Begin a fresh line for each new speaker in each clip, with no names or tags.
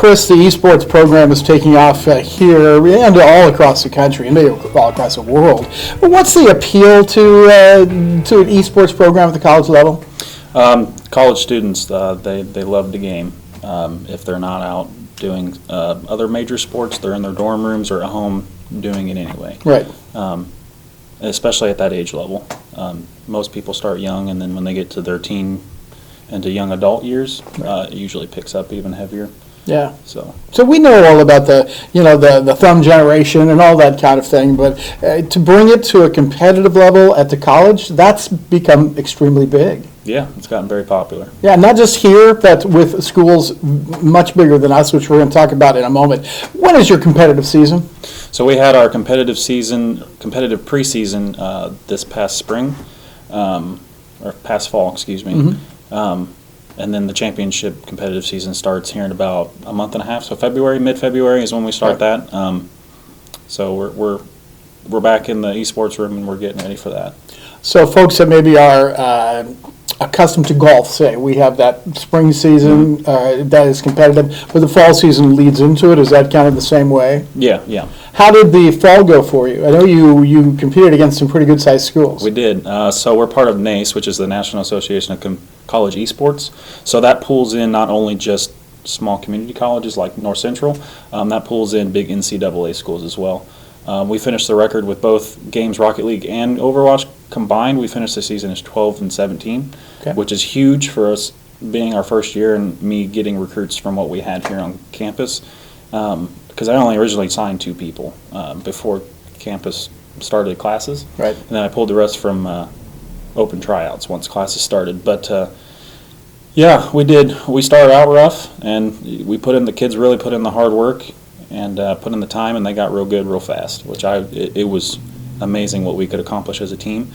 Chris, the esports program is taking off here and all across the country, and maybe all across the world. But what's the appeal to an esports program at the college level?
College students, they love the game. If they're not out doing other major sports, they're in their dorm rooms or at home doing it anyway.
Right.
Especially at that age level. Most people start young, and then when they get to their teen into young adult years, it usually picks up even heavier.
Yeah.
So
we know all about the thumb generation and all that kind of thing, but to bring it to a competitive level at the college, that's become extremely big.
yeah, it's gotten very popular.
Yeah, not just here, but with schools much bigger than us, which we're going to talk about in a moment. When is your competitive season?
So we had our competitive preseason this past spring, or past fall, excuse me.
Mm-hmm.
And then the championship competitive season starts here in about a month and a half. So mid-February is when we start that. So we're back in the esports room and we're getting ready for that.
So folks that maybe are accustomed to golf, say, we have that spring season that is competitive, but the fall season leads into it. Is that kind of the same way?
Yeah.
How did the fall go for you? I know you competed against some pretty good-sized schools.
We did. So we're part of NACE, which is the National Association of College Esports. So that pulls in not only just small community colleges like North Central, that pulls in big NCAA schools as well. We finished the record with both games, Rocket League and Overwatch combined. We finished the season as 12-17, which is huge for us being our first year and me getting recruits from what we had here on campus. Because I only originally signed 2 people before campus started classes.
Right.
And then I pulled the rest from open tryouts once classes started. But yeah, we did. We started out rough, and the kids really put in the hard work and put in the time, and they got real good real fast, which it was amazing what we could accomplish as a team.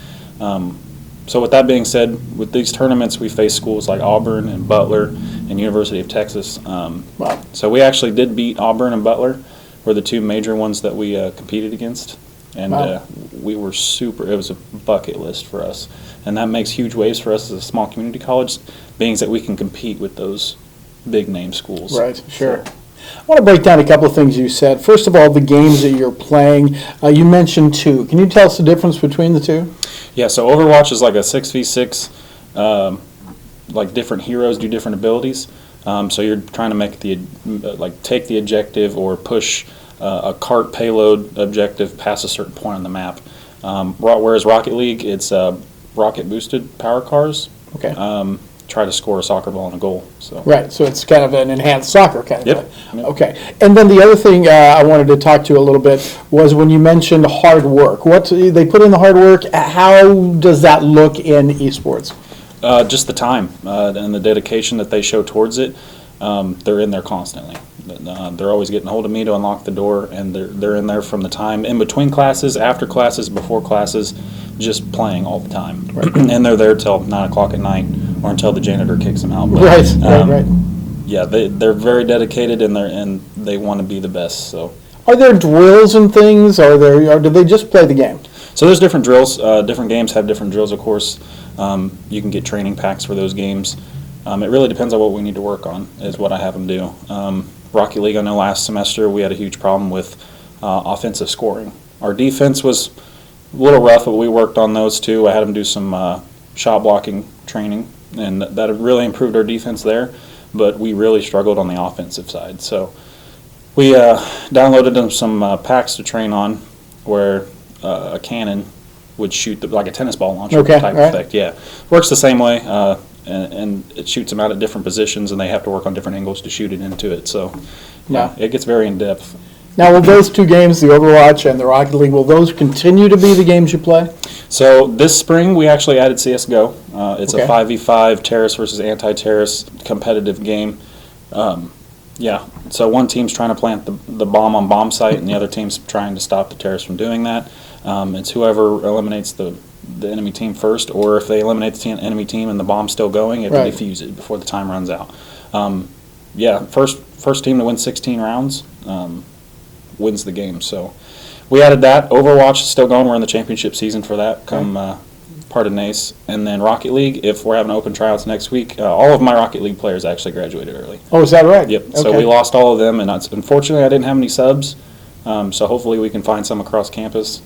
So with that being said, with these tournaments, we face schools like Auburn and Butler and University of Texas.
Wow.
So we actually did beat Auburn and Butler, were the 2 major ones that we competed against. And we were it was a bucket list for us. And that makes huge waves for us as a small community college, being that we can compete with those big name schools.
Right, sure. I want to break down a couple of things you said. First of all, the games that you're playing, you mentioned 2. Can you tell us the difference between the 2?
Yeah, so Overwatch is like a 6v6, like different heroes do different abilities. So you're trying to make take the objective or push a cart payload objective past a certain point on the map. Whereas Rocket League, it's rocket boosted power cars.
Okay.
Try to score a soccer ball in a goal. So.
Right, so it's kind of an enhanced soccer kind of
Yep.
thing. Okay, and then the other thing I wanted to talk to you a little bit was when you mentioned hard work. They put in the hard work. How does that look in esports?
Just the time and the dedication that they show towards it. They're in there constantly. They're always getting a hold of me to unlock the door, and they're in there from the time in between classes, after classes, before classes, just playing all the time. Right. And they're there till 9 o'clock at night or until the janitor kicks them out. But,
right.
Yeah, they're very dedicated, and they want to be the best. So.
Are there drills and things, or do they just play the game?
So there's different drills. Different games have different drills, of course. You can get training packs for those games. It really depends on what we need to work on, is what I have them do. Rocket League, I know last semester we had a huge problem with offensive scoring. Our defense was a little rough, but we worked on those too. I had them do some shot blocking training, and that really improved our defense there, but we really struggled on the offensive side. So we downloaded them some packs to train on where a cannon would shoot like a tennis ball launcher type effect. Yeah, works the same way, and it shoots them out at different positions, and they have to work on different angles to shoot it into it. So yeah, it gets very in depth.
Now, will those 2 games, the Overwatch and the Rocket League, will those continue to be the games you play?
So this spring we actually added CS:GO. It's a 5v5 terrorist versus anti-terrorist competitive game. Yeah, so one team's trying to plant the bomb on bomb site, and the other team's trying to stop the terrorists from doing that. It's whoever eliminates the enemy team first, or if they eliminate the enemy team and the bomb's still going, you have to defuse it before the time runs out. Yeah, first team to win 16 rounds wins the game. So we added that. Overwatch is still going. We're in the championship season for that come part of NACE, and then Rocket League. If we're having open tryouts next week, all of my Rocket League players actually graduated early.
Oh, is that right?
Yep.
Okay.
So we lost all of them, and unfortunately, I didn't have any subs. So hopefully, we can find some across campus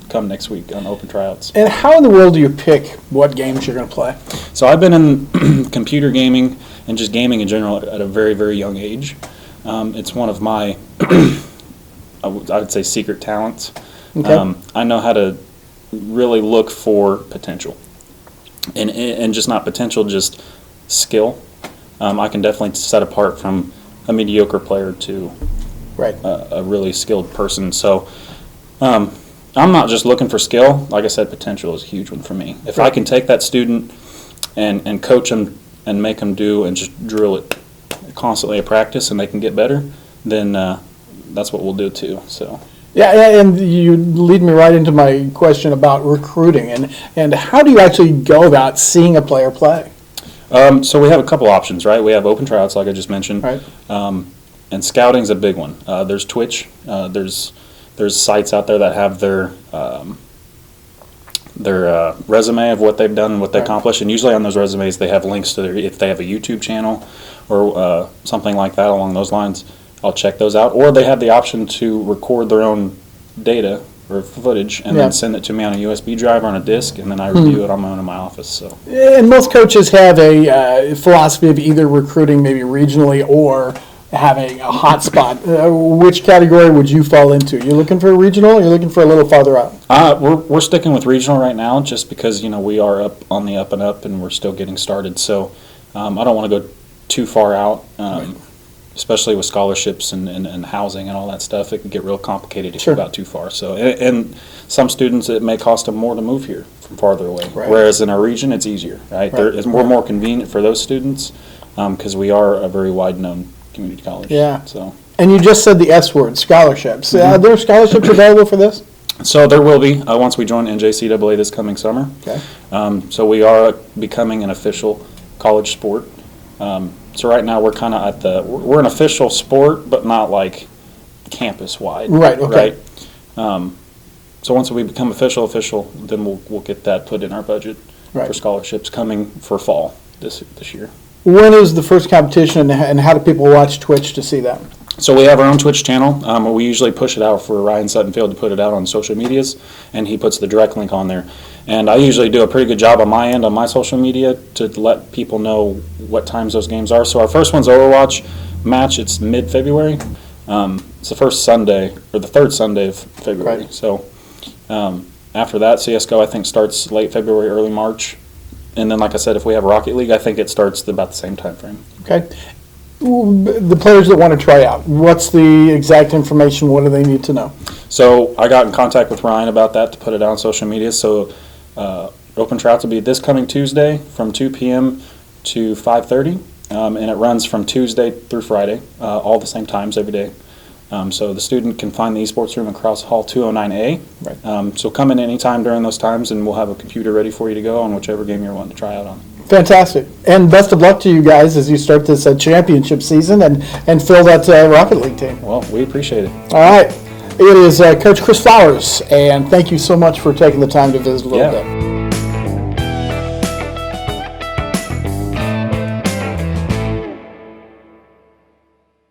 come next week on open tryouts.
And how in the world do you pick what games you're going to play?
So I've been in computer gaming and just gaming in general at a very, very young age. It's one of my, I would say, secret talents.
Okay.
I know how to really look for potential, and just not potential, just skill. I can definitely set apart from a mediocre player to
Right.
a really skilled person. So I'm not just looking for skill. Like I said, potential is a huge one for me. If I can take that student and coach them and make them do and just drill it constantly at practice, and they can get better, then that's what we'll do too. So.
Yeah, and you lead me right into my question about recruiting, and how do you actually go about seeing a player play?
So we have a couple options, right? We have open tryouts, like I just mentioned,
Right.
And scouting's a big one. There's Twitch. There's sites out there that have their resume of what they've done and what they
Right.
accomplished, and usually on those resumes they have links to if they have a YouTube channel or something like that along those lines. I'll check those out, or they have the option to record their own data or footage and
Yeah.
then send it to me on a USB drive or on a disc, and then I review it on my own in my office. So.
And most coaches have a philosophy of either recruiting maybe regionally or having a hot spot. Which category would you fall into? You looking for a regional, or you looking for a little farther out?
We're sticking with regional right now, just because we are up on the up and up, and we're still getting started. So I don't want to go too far out, especially with scholarships and housing and all that stuff. It can get real complicated if
Sure.
you go out too far. So and some students, it may cost them more to move here from farther away.
Right.
Whereas in our region, it's easier, right?
Right.
It's more convenient for those students because we are a very wide known community college.
Yeah.
So.
And you just said the S word, scholarships. Are there scholarships available for this?
So there will be once we join NJCAA this coming summer.
Okay.
So we are becoming an official college sport. So right now we're kind of we're an official sport, but not like campus wide.
Right, okay.
Right. So once we become official, then we'll get that put in our budget
Right.
for scholarships coming for fall this year.
When is the first competition, and how do people watch Twitch to see that?
So we have our own Twitch channel. We usually push it out for Ryan Suttonfield to put it out on social medias, and he puts the direct link on there. And I usually do a pretty good job on my end, on my social media, to let people know what times those games are. So our first one's Overwatch match. It's mid-February. It's the first Sunday, or the third Sunday of February.
Right.
So after that, CSGO, I think, starts late February, early March. And then, like I said, if we have Rocket League, I think it starts about the same time frame.
Okay. The players that want to try out, what's the exact information? What do they need to know?
So I got in contact with Ryan about that to put it out on social media. So open tryouts will be this coming Tuesday from 2 p.m. to 5:30, and it runs from Tuesday through Friday, all the same times every day. So the student can find the Esports room across Hall 209A.
Right.
So come in anytime during those times, and we'll have a computer ready for you to go on whichever game you're wanting to try out on.
Fantastic. And best of luck to you guys as you start this championship season and fill that Rocket League team.
Well, we appreciate it.
All right. It is Coach Chris Flowers, and thank you so much for taking the time to visit a little bit.